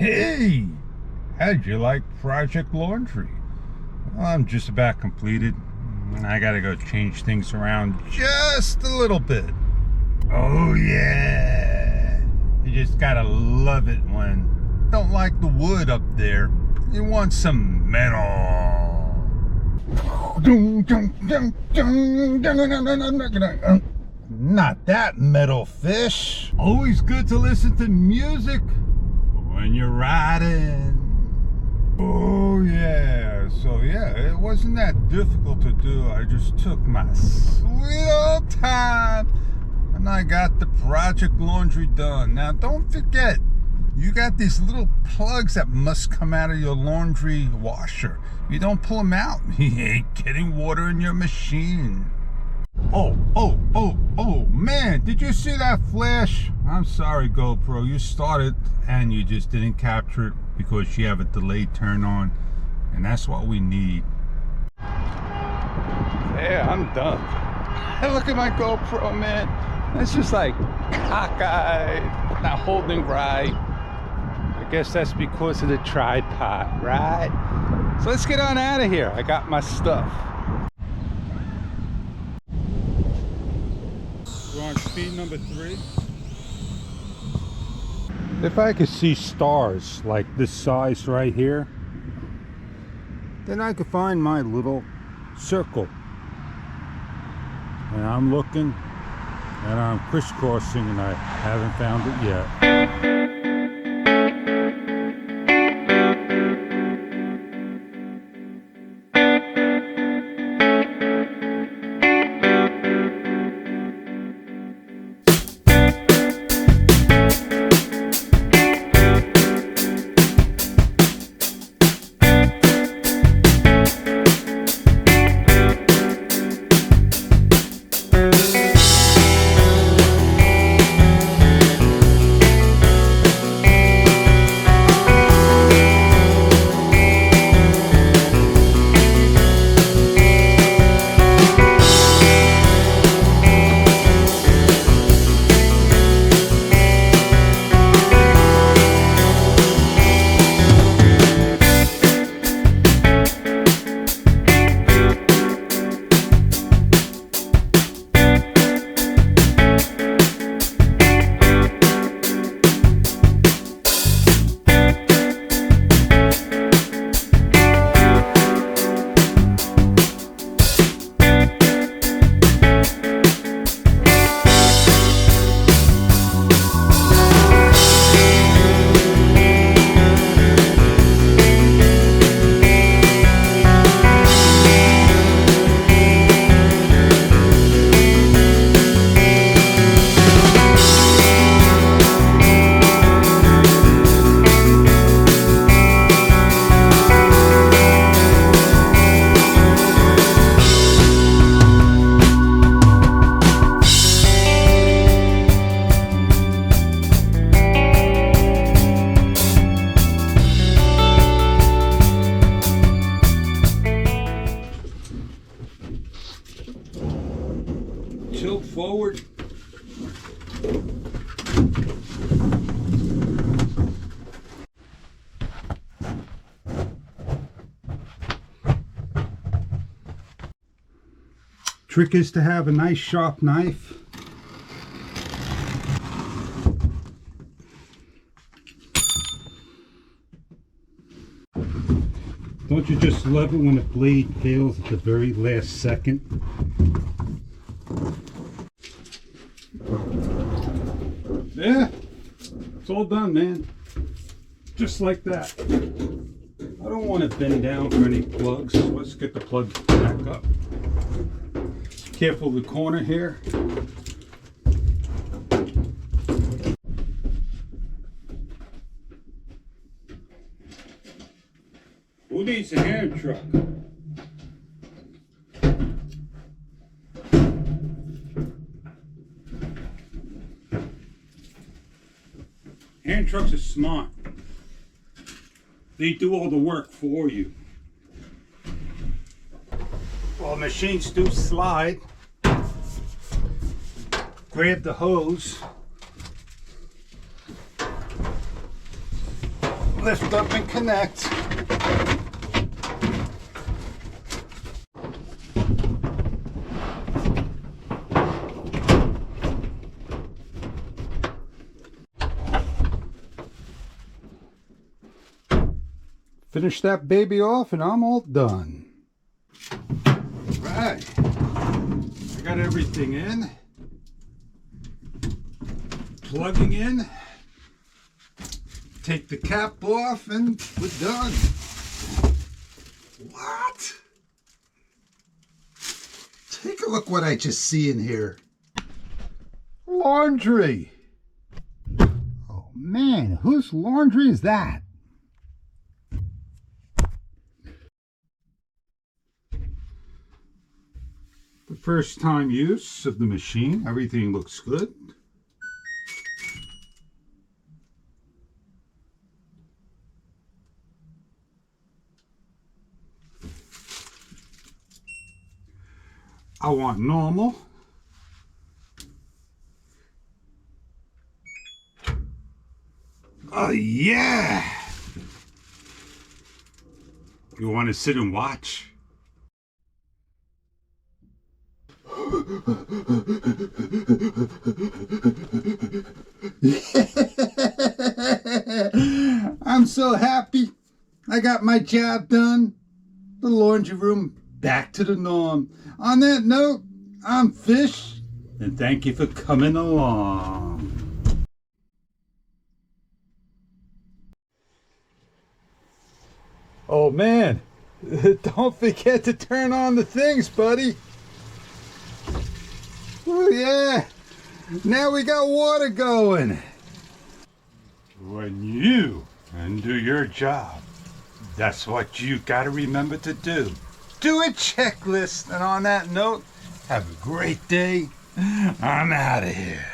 Hey, how'd you like Project Laundry? Well, I'm just about completed, and I gotta go change things around just a little bit. Oh yeah, you just gotta love it when don't like the wood up there. You want some metal. Not that metal, fish. Always good to listen to music when you're riding. Oh yeah, so yeah, it wasn't that difficult to do. I just took my sweet old time and I got the Project Laundry done. Now don't forget, you got these little plugs that must come out of your laundry washer. If you don't pull them out, you ain't getting water in your machine. Oh, man, did you see that flash? I'm sorry, GoPro, you started and you just didn't capture it because you have a delayed turn on, and that's what we need. Yeah, I'm done. Look at my GoPro, man. It's just like cockeyed, not holding right. I guess that's because of the tripod, right? So let's get on out of here. I got my stuff. We're on speed number 3. If I could see stars like this size right here, then I could find my little circle. And I'm looking and I'm crisscrossing and I haven't found it yet. Tilt forward. Trick is to have a nice sharp knife. Don't you just love it when the blade fails at the very last second? Yeah, it's all done, man. Just like that. I don't want to bend down for any plugs. So let's get the plug back up. Careful of the corner here. Who needs a hand truck? Hand trucks are smart. They do all the work for you. Well, machines do slide. Grab the hose. lift up and connect. Finish that baby off and I'm all done. All right, I got everything in. Plugging in. Take the cap off and we're done. What? Take a look what I just see in here. Laundry. Oh man, whose laundry is that? The first time use of the machine, everything looks good. I want normal. Oh yeah! You want to sit and watch? I'm so happy. I got my job done. The laundry room back to the norm. On that note, I'm Fish, and thank you for coming along. Oh man, don't forget to turn on the things, buddy. Oh yeah, now we got water going. When you do your job, that's what you gotta remember to do. Do a checklist, and on that note, have a great day. I'm out of here.